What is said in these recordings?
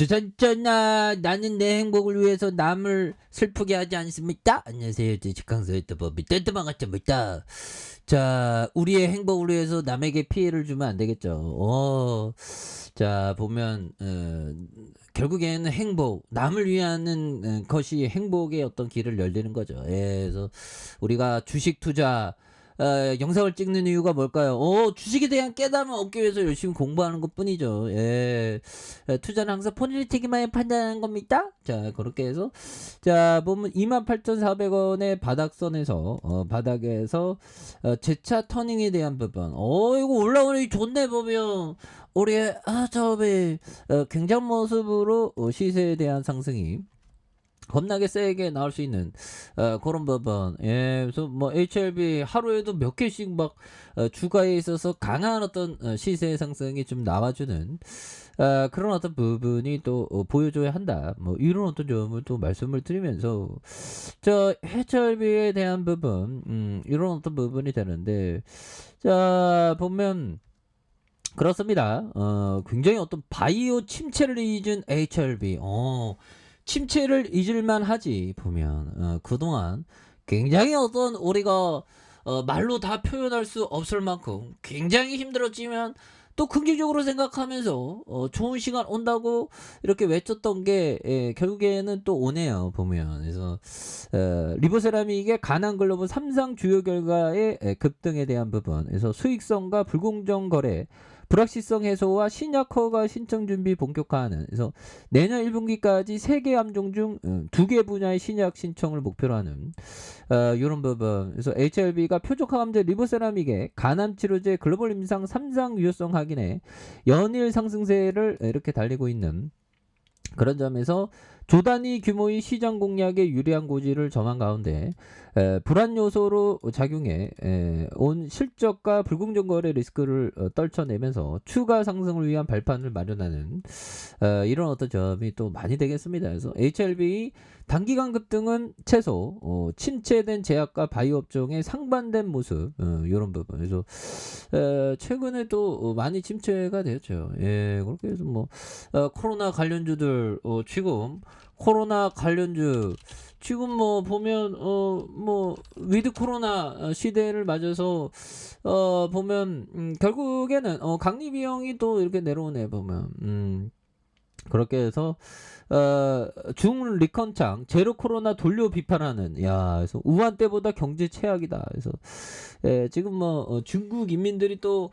주선전아 나는 내 행복을 위해서 남을 슬프게 하지 않습니다. 안녕하세요. 직강서의 법이 뜬금망았습니다. 자, 우리의 행복을 위해서 남에게 피해를 주면 안 되겠죠. 자, 보면 결국에는 행복, 남을 위하는 것이 행복의 어떤 길을 열리는 거죠. 예, 그래서 우리가 주식 투자 영상을 찍는 이유가 뭘까요? 주식에 대한 깨달음을 얻기 위해서 열심히 공부하는 것 뿐이죠. 예. 투자는 항상 포지티브만 판단하는 겁니다. 자, 그렇게 해서, 자, 보면 28,400원의 바닥선에서, 바닥에서, 재차 터닝에 대한 부분. 이거 올라오니 좋네, 보면. 우리의, 저기, 굉장한 모습으로 시세에 대한 상승이 겁나게 세게 나올 수 있는 그런 부분. 예, 그래서 뭐 HLB 하루에도 몇 개씩 막 주가에 있어서 강한 어떤 시세 상승이 좀 나와주는 그런 어떤 부분이 또 보여줘야 한다. 뭐 이런 어떤 점을 또 말씀을 드리면서 저 HLB에 대한 부분, 이런 어떤 부분이 되는데, 자 보면. 그렇습니다. 굉장히 어떤 바이오 침체를 잊은 HLB. 침체를 잊을만 하지, 보면. 그동안 굉장히 어떤 우리가 말로 다 표현할 수 없을 만큼 굉장히 힘들었지만 또 긍정적으로 생각하면서 좋은 시간 온다고 이렇게 외쳤던 게 결국에는 또 오네요, 보면. 그래서 리보세라믹의 가난 글로벌 3상 주요 결과의 급등에 대한 부분, 그래서 수익성과 불공정 거래, 불확실성 해소와 신약 허가 신청 준비 본격화하는, 그래서 내년 1분기까지 3개 암종 중 2개 분야의 신약 신청을 목표로 하는 이런 부분. 그래서 HLB가 표적항암제 리보세라믹의 간암치료제 글로벌 임상 3상 유효성 확인에 연일 상승세를 이렇게 달리고 있는 그런 점에서 조단위 규모의 시장 공략에 유리한 고지를 점한 가운데 불안 요소로 작용해 온 실적과 불공정 거래 리스크를 떨쳐내면서 추가 상승을 위한 발판을 마련하는 이런 어떤 점이 또 많이 되겠습니다. 그래서 HLB 단기간 급등은 최소 침체된 제약과 바이오 업종의 상반된 모습, 이런 부분. 그래서 최근에 또 많이 침체가 되었죠. 예, 그렇게 해서 뭐 코로나 관련주들 지금 코로나 관련주 지금 뭐 보면 뭐 위드 코로나 시대를 맞아서 보면 결국에는 강리 비용이 또 이렇게 내려오네, 보면. 그렇게 해서 중 리컨창 제로 코로나 돌려 비판하는, 야, 그래서 우한 때보다 경제 최악이다. 그래서 지금 뭐 중국 인민들이 또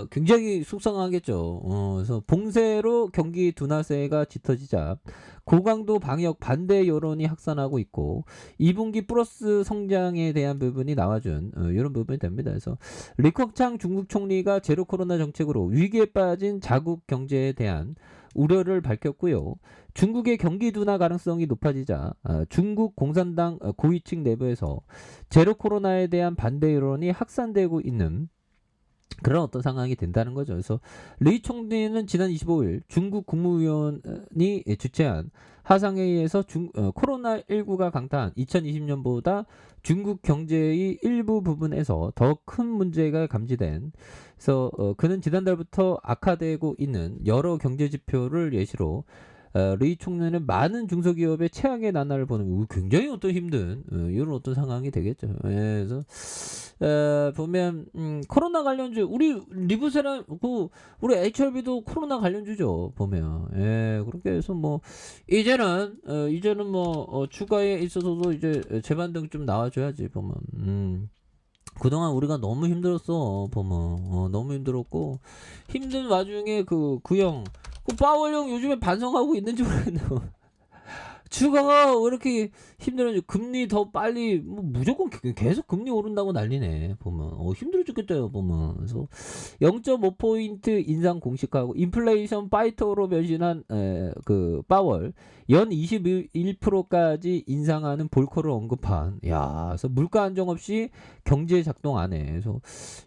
굉장히 속상하겠죠. 그래서 봉쇄로 경기 둔화세가 짙어지자 고강도 방역 반대 여론이 확산하고 있고 2분기 플러스 성장에 대한 부분이 나와준 이런 부분이 됩니다. 그래서 리커창 중국 총리가 제로 코로나 정책으로 위기에 빠진 자국 경제에 대한 우려를 밝혔고요. 중국의 경기 둔화 가능성이 높아지자 중국 공산당 고위층 내부에서 제로 코로나에 대한 반대 여론이 확산되고 있는 그런 어떤 상황이 된다는 거죠. 그래서 리 총리는 지난 25일 중국 국무위원이 주최한 하상회의에서 코로나19가 강타한 2020년보다 중국 경제의 일부 부분에서 더 큰 문제가 감지된, 그래서 그는 지난달부터 악화되고 있는 여러 경제 지표를 예시로 리 총리는 많은 중소기업의 최악의 나날을 보는 굉장히 어떤 힘든 이런 어떤 상황이 되겠죠. 예, 그래서 보면 코로나 관련주 우리 리브세라 우리 HRB도 코로나 관련주죠, 보면. 예, 그렇게 해서 뭐 이제는 뭐 주가에 있어서도 이제 재반등 좀 나와줘야지, 보면. 그동안 우리가 너무 힘들었어, 보면. 너무 힘들었고 힘든 와중에 그 파월형 요즘에 반성하고 있는지 모르겠네요. 주가가 왜 이렇게 힘들어지? 금리 더 빨리 뭐 무조건 계속 금리 오른다고 난리네, 보면. 힘들어 죽겠어요, 보면. 그래서 0.5포인트 인상 공식하고 인플레이션 파이터로 변신한 그 파월 연 21%까지 인상하는 볼커를 언급한, 야, 그래서 물가 안정 없이 경제 작동 안 해. 그래서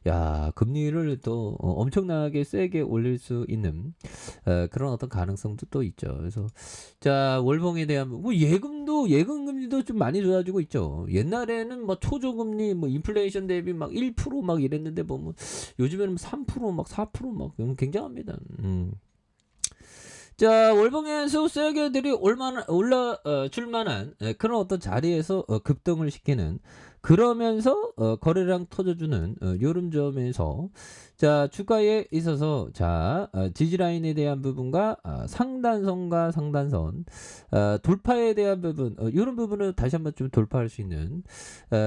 야, 금리를 또 엄청나게 세게 올릴 수 있는 그런 어떤 가능성도 또 있죠. 그래서 자, 월봉에 대한 뭐 예금금리도 좀 많이 좋아지고 있죠. 옛날에는 뭐 초저금리 뭐 인플레이션 대비 막 1%막 이랬는데 보면 요즘에는 3%막 4%막 굉장합니다. 자, 월봉에서 세계들이 줄만한 그런 어떤 자리에서 급등을 시키는 그러면서 거래량 터져주는 요런 점에서 자, 주가에 있어서 자, 지지라인에 대한 부분과 상단선과 상단선 돌파에 대한 부분 요런 부분을 다시 한번 좀 돌파할 수 있는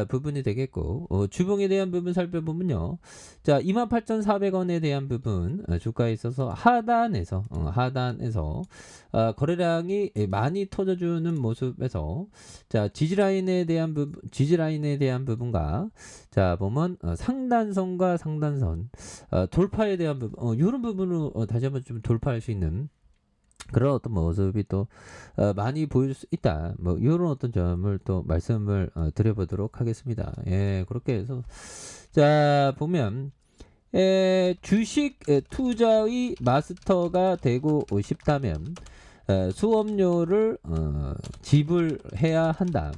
부분이 되겠고 주봉에 대한 부분 살펴보면요. 자, 28,400원에 대한 부분 주가에 있어서 하단에서 거래량이 많이 터져주는 모습에서 자, 지지라인에 대한 부분과 자, 보면 상단선과 상단선 돌파에 대한 부분 이런 부분을 다시 한번 좀 돌파할 수 있는 그런 어떤 모습이 또 많이 보일 수 있다. 뭐 이런 어떤 점을 또 말씀을 드려보도록 하겠습니다. 예, 그렇게 해서 자, 보면 주식 투자의 마스터가 되고 싶다면 수업료를 지불해야 한다.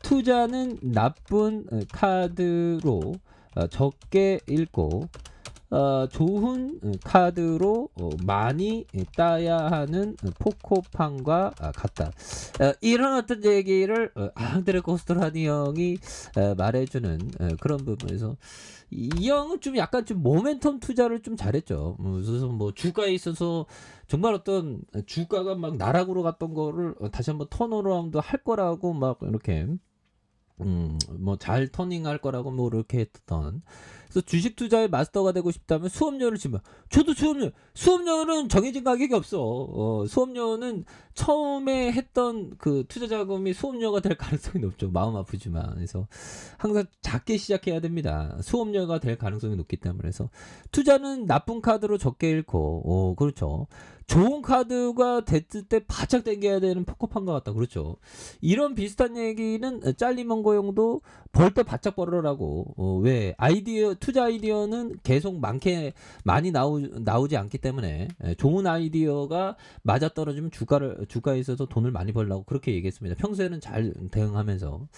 투자는 나쁜 카드로 적게 읽고 좋은 카드로 많이 따야 하는 포코판과 같다. 이런 어떤 얘기를 앙드레 코스트라니 형이 말해주는 그런 부분에서 이 형은 좀 약간 좀 모멘텀 투자를 좀 잘했죠. 그래서 뭐 주가에 있어서 정말 어떤 주가가 막 나락으로 갔던 거를 다시 한번 턴어라운드 할 거라고 막 이렇게 뭐 잘 터닝할 거라고 뭐 이렇게 했던. 그래서 주식 투자의 마스터가 되고 싶다면 수업료를 지면 저도 수업료는 정해진 가격이 없어. 수업료는 처음에 했던 그 투자 자금이 수업료가 될 가능성이 높죠. 마음 아프지만. 그래서 항상 작게 시작해야 됩니다. 수업료가 될 가능성이 높기 때문에. 그래서 투자는 나쁜 카드로 적게 잃고 그렇죠. 좋은 카드가 됐을 때 바짝 당겨야 되는 포커판과 같다. 그렇죠. 이런 비슷한 얘기는 짤리먼고용도 벌 때 바짝 벌으라고. 왜 투자 아이디어는 계속 많이 나오지 않기 때문에 좋은 아이디어가 맞아떨어지면 주가에 있어서 돈을 많이 벌라고 그렇게 얘기했습니다. 평소에는 잘 대응하면서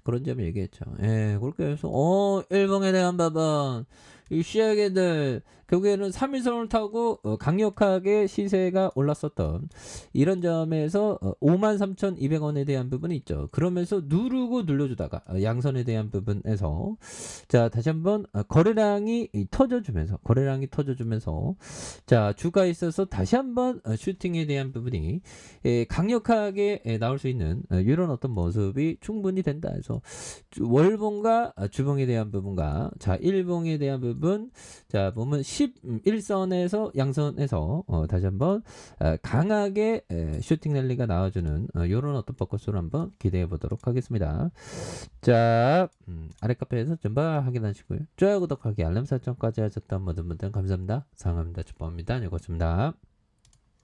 그런 점을 얘기했죠. 예, 그렇게 해서 일봉에 대한 부분 이 시야계들 결국에는 3일선을 타고 강력하게 시세가 올랐었던 이런 점에서 53,200원에 대한 부분이 있죠. 그러면서 누르고 눌러주다가 양선에 대한 부분에서 자, 다시 한번 거래량이 터져주면서 자, 주가에 있어서 다시 한번 슈팅에 대한 부분이 강력하게 나올 수 있는 이런 어떤 모습이 충분히 된다 해서 월봉과 주봉에 대한 부분과 자, 일봉에 대한 부분 자, 보면 11선에서 양선에서 다시 한번 강하게 슈팅 랠리가 나와주는 이런 어떤 포커스로 한번 기대해 보도록 하겠습니다. 자, 아래 카페에서 전부 확인하시고요. 좋아요, 구독하기, 알람 설정까지 하셨던 모든 분들 감사합니다. 사랑합니다. 축복합니다. 안녕히 계십니다.